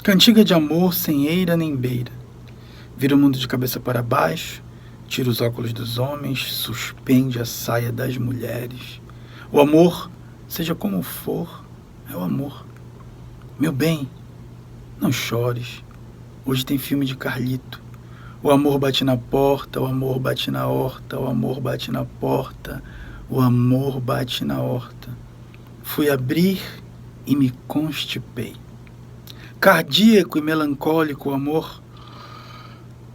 Cantiga de amor sem eira nem beira. Vira o mundo de cabeça para baixo, tira os óculos dos homens, suspende a saia das mulheres. O amor, seja como for, é o amor. Meu bem, não chores. Hoje tem filme de Carlito. O amor bate na porta, o amor bate na horta, o amor bate na porta, o amor bate na horta. Fui abrir e me constipei. Cardíaco e melancólico o amor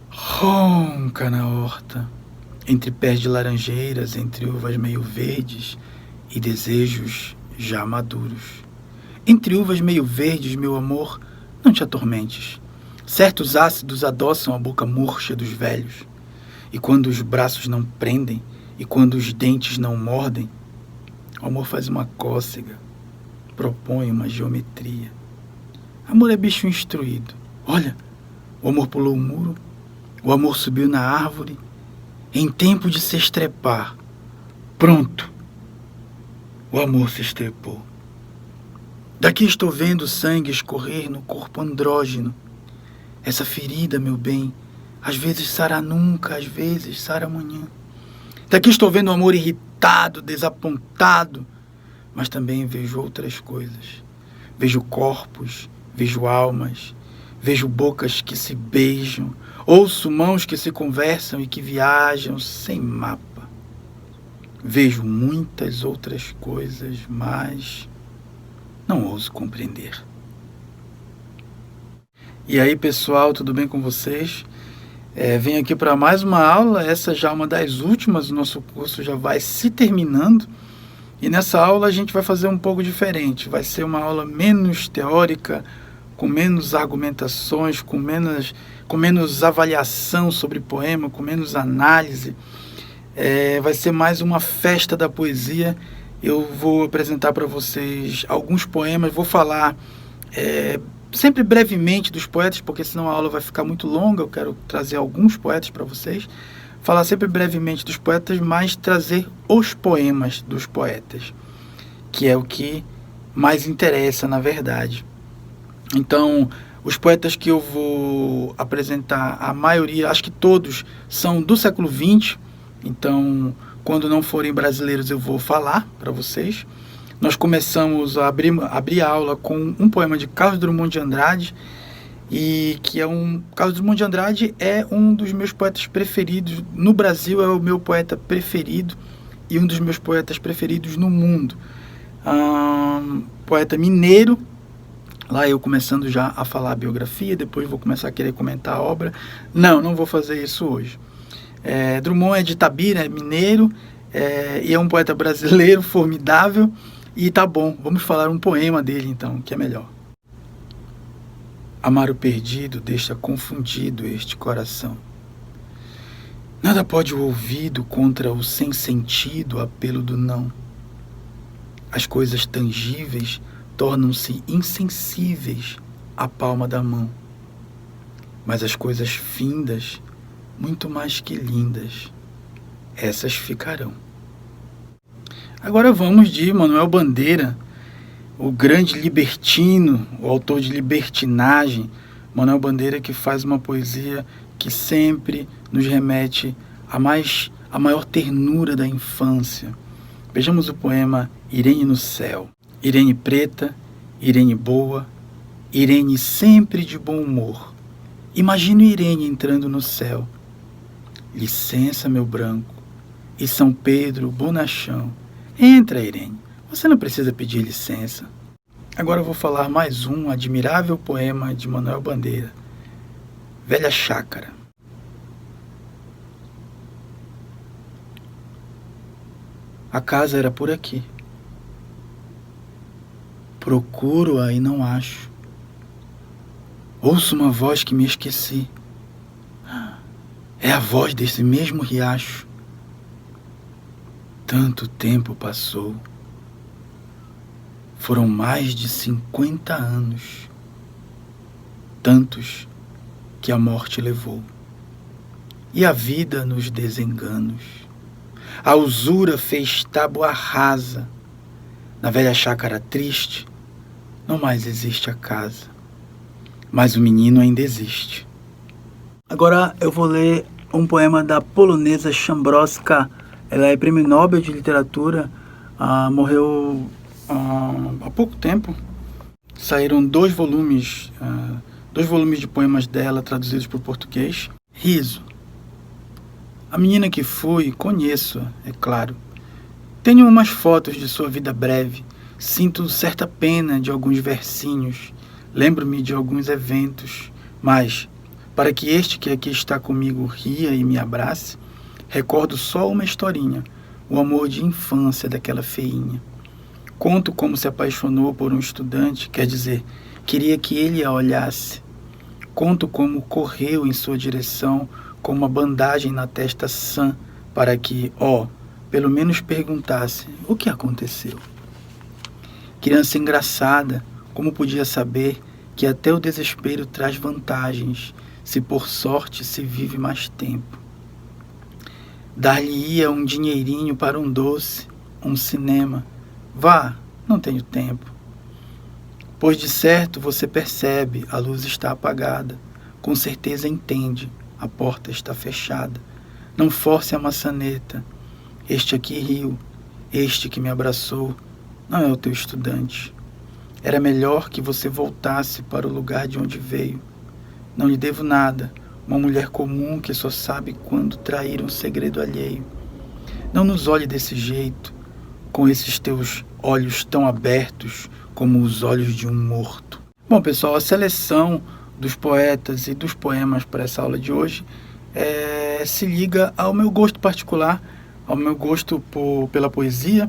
ronca na horta, entre pés de laranjeiras, entre uvas meio verdes e desejos já maduros. Entre uvas meio verdes, meu amor, não te atormentes. Certos ácidos adoçam a boca murcha dos velhos. E quando os braços não prendem, e quando os dentes não mordem, o amor faz uma cócega, propõe uma geometria. Amor é bicho instruído. Olha, o amor pulou o muro, o amor subiu na árvore, em tempo de se estrepar. Pronto, o amor se estrepou. Daqui estou vendo o sangue escorrer no corpo andrógeno. Essa ferida, meu bem, às vezes sara nunca, às vezes sara amanhã. Daqui estou vendo o amor irritado, desapontado, mas também vejo outras coisas. Vejo corpos, vejo almas, vejo bocas que se beijam, ouço mãos que se conversam e que viajam sem mapa. Vejo muitas outras coisas, mas não ouso compreender. E aí, pessoal, tudo bem com vocês? Venho aqui para mais uma aula, essa já é uma das últimas, o nosso curso já vai se terminando. E nessa aula a gente vai fazer um pouco diferente, vai ser uma aula menos teórica, com menos argumentações, com menos avaliação sobre poema, com menos análise. Vai ser mais uma festa da poesia. Eu vou apresentar para vocês alguns poemas, vou falar sempre brevemente dos poetas, porque senão a aula vai ficar muito longa. Eu quero trazer alguns poetas para vocês, falar sempre brevemente dos poetas, mas trazer os poemas dos poetas, que é o que mais interessa, na verdade. Então, os poetas que eu vou apresentar, a maioria, acho que todos, são do século XX. Então, quando não forem brasileiros, eu vou falar para vocês. Nós começamos a abrir a aula com um poema de Carlos Drummond de Andrade, e que Carlos Drummond de Andrade é um dos meus poetas preferidos no Brasil, é o meu poeta preferido e um dos meus poetas preferidos no mundo. Poeta mineiro. Lá eu começando já a falar a biografia, depois vou começar a querer comentar a obra. Não vou fazer isso hoje. Drummond é de Itabira, é mineiro, e é um poeta brasileiro formidável. E tá bom, vamos falar um poema dele então, que é melhor. Amar o perdido deixa confundido este coração. Nada pode o ouvido contra o sem sentido apelo do não. As coisas tangíveis tornam-se insensíveis à palma da mão. Mas as coisas findas, muito mais que lindas, essas ficarão. Agora vamos de Manuel Bandeira, o grande libertino, o autor de Libertinagem. Manuel Bandeira, que faz uma poesia que sempre nos remete à maior ternura da infância. Vejamos o poema Irene no Céu. Irene preta, Irene boa, Irene sempre de bom humor. Imagino Irene entrando no céu. Licença, meu branco, e São Pedro, bonachão. Entra, Irene, você não precisa pedir licença. Agora eu vou falar mais um admirável poema de Manuel Bandeira, Velha Chácara. A casa era por aqui. Procuro-a e não acho. Ouço uma voz que me esqueci. É a voz desse mesmo riacho. Tanto tempo passou. Foram mais de 50 anos. Tantos que a morte levou. E a vida nos desenganos. A usura fez tábua rasa. Na velha chácara triste, não mais existe a casa. mas o menino ainda existe. Agora eu vou ler um poema da polonesa Szambrowska. Ela é prêmio Nobel de Literatura, morreu há pouco tempo. Saíram dois volumes de poemas dela traduzidos para o português. Riso. A menina que fui, conheço-a, é claro. Tenho umas fotos de sua vida breve. Sinto certa pena de alguns versinhos. Lembro-me de alguns eventos. Mas, para que este que aqui está comigo ria e me abrace, recordo só uma historinha, o amor de infância daquela feinha. Conto como se apaixonou por um estudante, quer dizer, queria que ele a olhasse. Conto como correu em sua direção com uma bandagem na testa sã, para que, pelo menos perguntasse o que aconteceu. Criança engraçada, como podia saber que até o desespero traz vantagens, se por sorte se vive mais tempo. Dar-lhe-ia um dinheirinho para um doce, um cinema. Vá, não tenho tempo. Pois de certo você percebe, a luz está apagada. Com certeza entende, a porta está fechada. Não force a maçaneta. Este aqui riu, este que me abraçou, não é o teu estudante. Era melhor que você voltasse para o lugar de onde veio. Não lhe devo nada, uma mulher comum que só sabe quando trair um segredo alheio. Não nos olhe desse jeito, com esses teus olhos tão abertos como os olhos de um morto. Bom, pessoal, a seleção dos poetas e dos poemas para essa aula de hoje se liga ao meu gosto particular, ao meu gosto pela poesia,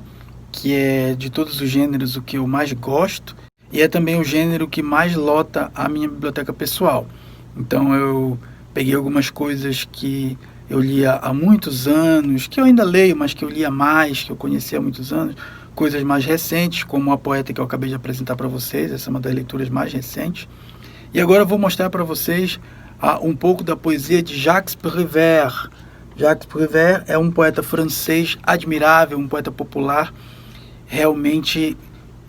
que é de todos os gêneros o que eu mais gosto, e é também o gênero que mais lota a minha biblioteca pessoal. Então eu peguei algumas coisas que eu lia há muitos anos, que eu ainda leio, mas que eu lia mais, que eu conhecia há muitos anos, coisas mais recentes, como a poeta que eu acabei de apresentar para vocês, essa é uma das leituras mais recentes. E agora eu vou mostrar para vocês um pouco da poesia de Jacques Prévert. Jacques Prévert é um poeta francês admirável, um poeta popular, realmente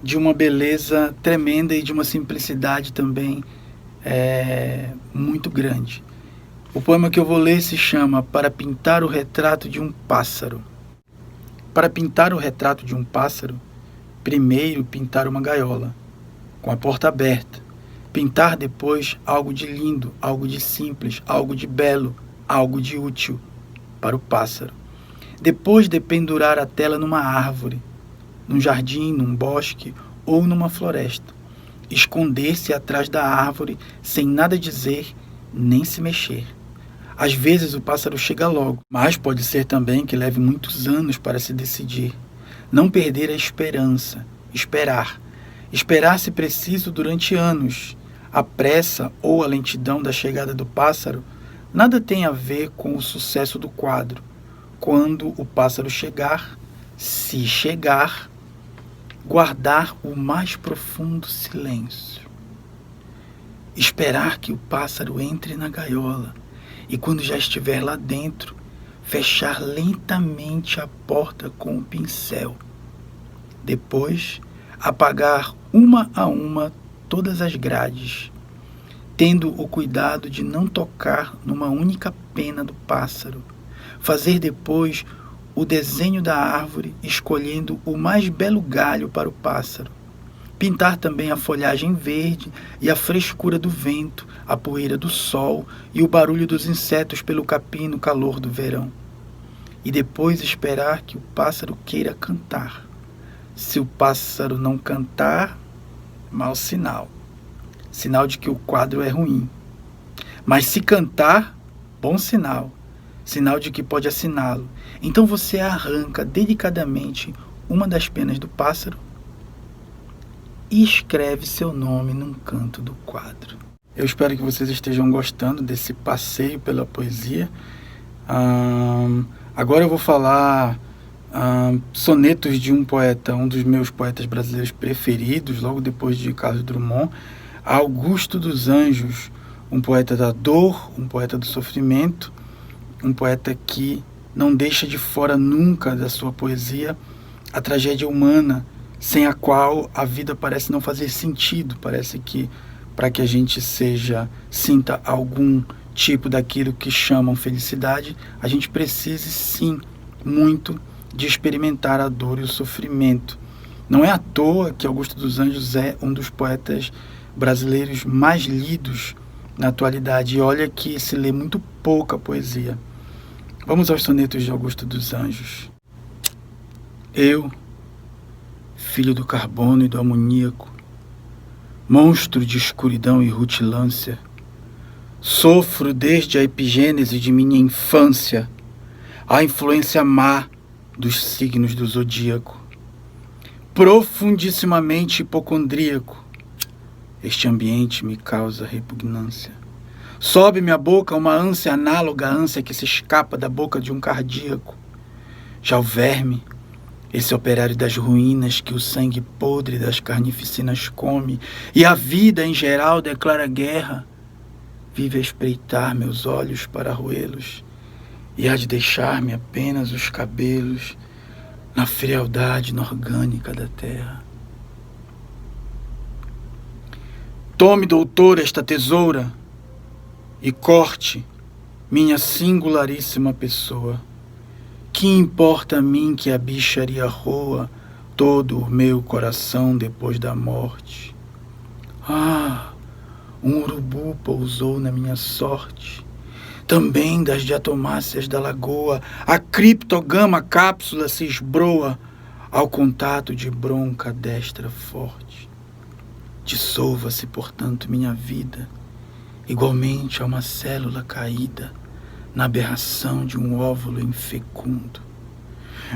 de uma beleza tremenda e de uma simplicidade também muito grande. O poema que eu vou ler se chama Para pintar o retrato de um pássaro. Para pintar o retrato de um pássaro, primeiro pintar uma gaiola, com a porta aberta. Pintar depois algo de lindo, algo de simples, algo de belo, algo de útil para o pássaro. Depois dependurar a tela numa árvore, num jardim, num bosque ou numa floresta. Esconder-se atrás da árvore sem nada dizer nem se mexer. Às vezes o pássaro chega logo, mas pode ser também que leve muitos anos para se decidir. Não perder a esperança, esperar. Esperar se preciso durante anos. A pressa ou a lentidão da chegada do pássaro nada tem a ver com o sucesso do quadro. Quando o pássaro chegar, se chegar, guardar o mais profundo silêncio. Esperar que o pássaro entre na gaiola e, quando já estiver lá dentro, fechar lentamente a porta com o pincel. Depois, apagar uma a uma todas as grades, tendo o cuidado de não tocar numa única pena do pássaro. Fazer depois o desenho da árvore, escolhendo o mais belo galho para o pássaro. Pintar também a folhagem verde e a frescura do vento, a poeira do sol e o barulho dos insetos pelo capim no calor do verão. E depois esperar que o pássaro queira cantar. Se o pássaro não cantar, mau sinal. Sinal de que o quadro é ruim. Mas se cantar, bom sinal. Sinal de que pode assiná-lo. Então você arranca delicadamente uma das penas do pássaro e escreve seu nome num canto do quadro. Eu espero que vocês estejam gostando desse passeio pela poesia. Agora eu vou falar sonetos de um poeta, um dos meus poetas brasileiros preferidos, logo depois de Carlos Drummond, Augusto dos Anjos, um poeta da dor, um poeta do sofrimento, um poeta que não deixa de fora nunca da sua poesia a tragédia humana, sem a qual a vida parece não fazer sentido, parece que para que a gente sinta algum tipo daquilo que chamam felicidade, a gente precise sim muito de experimentar a dor e o sofrimento. Não é à toa que Augusto dos Anjos é um dos poetas brasileiros mais lidos na atualidade. E olha que se lê muito pouca poesia. Vamos aos sonetos de Augusto dos Anjos. Eu, filho do carbono e do amoníaco, monstro de escuridão e rutilância, sofro desde a epigênese de minha infância a influência má dos signos do zodíaco. Profundissimamente hipocondríaco, este ambiente me causa repugnância. Sobe-me à boca uma ânsia análoga à ânsia que se escapa da boca de um cardíaco. Já o verme, esse operário das ruínas que o sangue podre das carnificinas come, e a vida em geral declara guerra, vive a espreitar meus olhos para roê-los, e há de deixar-me apenas os cabelos na frialdade inorgânica da terra. Tome, doutor, esta tesoura e corte minha singularíssima pessoa. Que importa a mim que a bicharia roa todo o meu coração depois da morte? Ah, um urubu pousou na minha sorte. Também das diatomáceas da lagoa, a criptogama cápsula se esbroa ao contato de bronca destra forte. Dissolva-se, portanto, minha vida, igualmente a uma célula caída na aberração de um óvulo infecundo.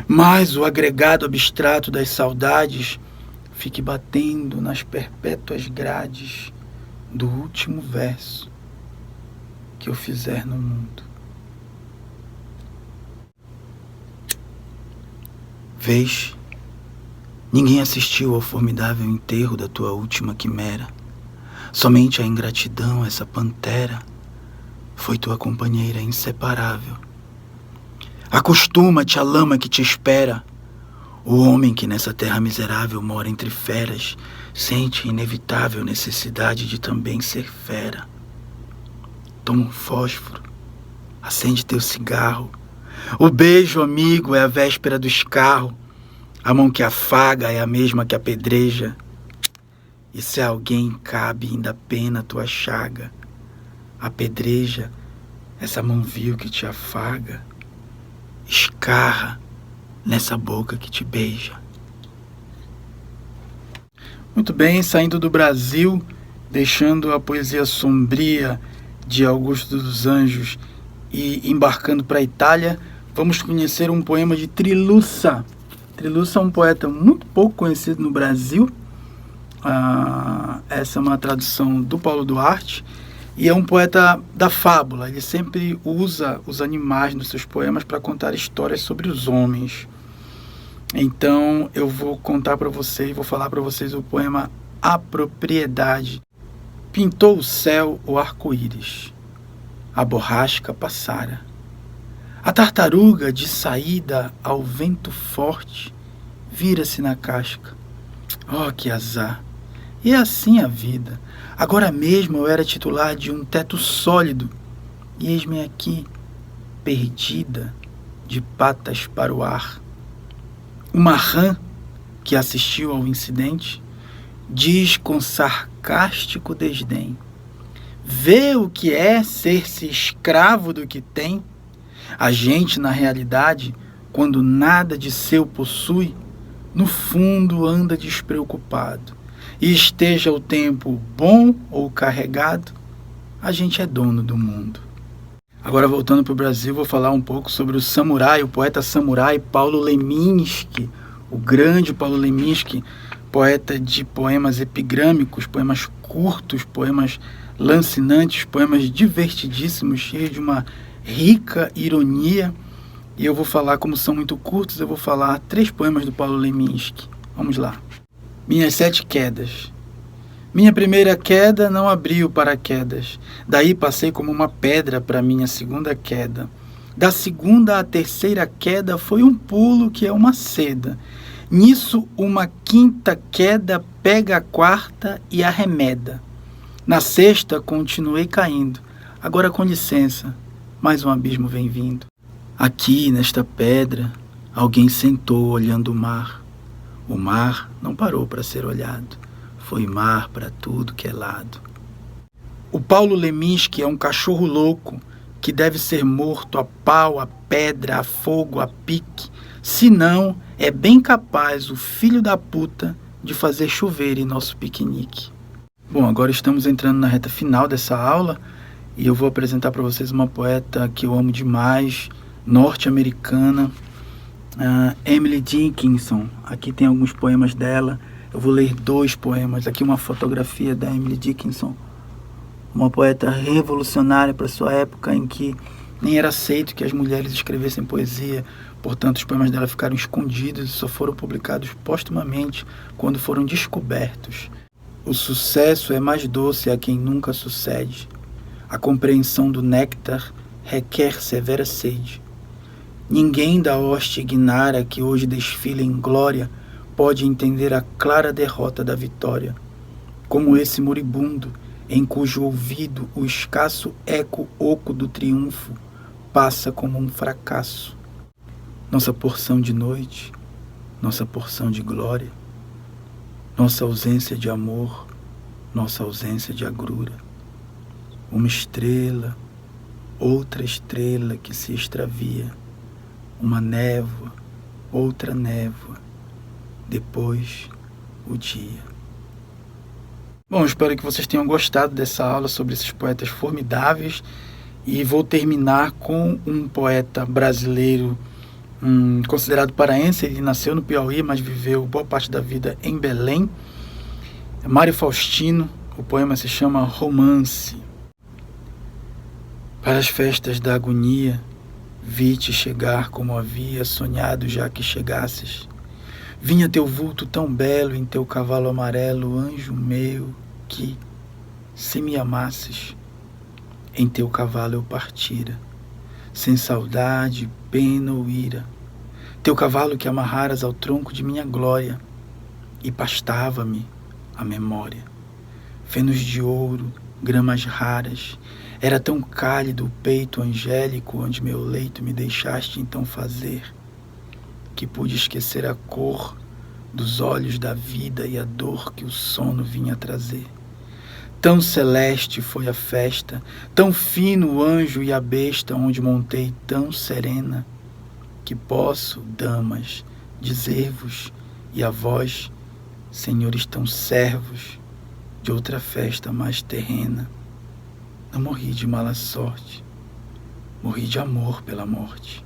Mas o agregado abstrato das saudades fique batendo nas perpétuas grades do último verso que eu fizer no mundo. Vês, ninguém assistiu ao formidável enterro da tua última quimera. Somente a ingratidão, essa pantera, foi tua companheira inseparável. Acostuma-te à lama que te espera. O homem que nessa terra miserável mora entre feras sente inevitável necessidade de também ser fera. Toma um fósforo, acende teu cigarro. O beijo, amigo, é a véspera do escarro. A mão que afaga é a mesma que apedreja. E se a alguém cabe ainda pena tua chaga, apedreja essa mão vil que te afaga, escarra nessa boca que te beija. Muito bem, saindo do Brasil, deixando a poesia sombria de Augusto dos Anjos e embarcando para a Itália, vamos conhecer um poema de Trilussa. Trilussa é um poeta muito pouco conhecido no Brasil. Essa é uma tradução do Paulo Duarte, e é um poeta da fábula. Ele sempre usa os animais nos seus poemas para contar histórias sobre os homens. Então eu vou contar para vocês, vou falar para vocês o poema A Propriedade. Pintou o céu o arco-íris, a borrasca passara. A tartaruga, de saída ao vento forte, vira-se na casca. Oh, que azar! E é assim a vida. Agora mesmo eu era titular de um teto sólido, e eis-me aqui, perdida, de patas para o ar. Uma rã, que assistiu ao incidente, diz com sarcástico desdém: vê o que é ser-se escravo do que tem? A gente, na realidade, quando nada de seu possui, no fundo anda despreocupado. E esteja o tempo bom ou carregado, a gente é dono do mundo. Agora, voltando para o Brasil, vou falar um pouco sobre o samurai, o poeta samurai Paulo Leminski, o grande Paulo Leminski, poeta de poemas epigrâmicos, poemas curtos, poemas lancinantes, poemas divertidíssimos, cheios de uma rica ironia. E eu vou falar, como são muito curtos, eu vou falar 3 poemas do Paulo Leminski. Vamos lá. Minhas 7 quedas. Minha primeira queda não abriu paraquedas. Daí passei como uma pedra para minha segunda queda. Da segunda à terceira queda foi um pulo que é uma seda. Nisso, uma quinta queda pega a quarta e arremeda. Na sexta, continuei caindo. Agora, com licença, mais um abismo vem vindo. Aqui, nesta pedra, alguém sentou olhando o mar. O mar não parou para ser olhado. Foi mar para tudo que é lado. O Paulo Leminski é um cachorro louco que deve ser morto a pau, a pedra, a fogo, a pique. Senão, é bem capaz o filho da puta de fazer chover em nosso piquenique. Bom, agora estamos entrando na reta final dessa aula e eu vou apresentar para vocês uma poeta que eu amo demais, norte-americana, Emily Dickinson. Aqui tem alguns poemas dela. Eu vou ler 2 poemas. Aqui uma fotografia da Emily Dickinson, uma poeta revolucionária para sua época, em que nem era aceito que as mulheres escrevessem poesia. Portanto, os poemas dela ficaram escondidos e só foram publicados póstumamente quando foram descobertos. O sucesso é mais doce a quem nunca sucede. A compreensão do néctar requer severa sede. Ninguém da hoste ignara que hoje desfila em glória pode entender a clara derrota da vitória. Como esse moribundo, em cujo ouvido o escasso eco oco do triunfo passa como um fracasso. Nossa porção de noite, nossa porção de glória, nossa ausência de amor, nossa ausência de agrura. Uma estrela, outra estrela que se extravia, uma névoa, outra névoa, depois o dia. Bom, espero que vocês tenham gostado dessa aula sobre esses poetas formidáveis e vou terminar com um poeta brasileiro considerado paraense. Ele nasceu no Piauí, mas viveu boa parte da vida em Belém. Mário Faustino. O poema se chama Romance. Para as festas da agonia, vi-te chegar como havia sonhado já que chegasses. Vinha teu vulto tão belo em teu cavalo amarelo, anjo meu, que, se me amasses, em teu cavalo eu partira, sem saudade, pena ou ira. Teu cavalo que amarraras ao tronco de minha glória, e pastava-me a memória. Fenos de ouro, gramas raras, era tão cálido o peito angélico onde meu leito me deixaste então fazer, que pude esquecer a cor dos olhos da vida e a dor que o sono vinha trazer. Tão celeste foi a festa, tão fino o anjo e a besta onde montei tão serena, que posso, damas, dizer-vos, e a vós, senhores tão servos, de outra festa mais terrena. Não morri de mala sorte, morri de amor pela morte.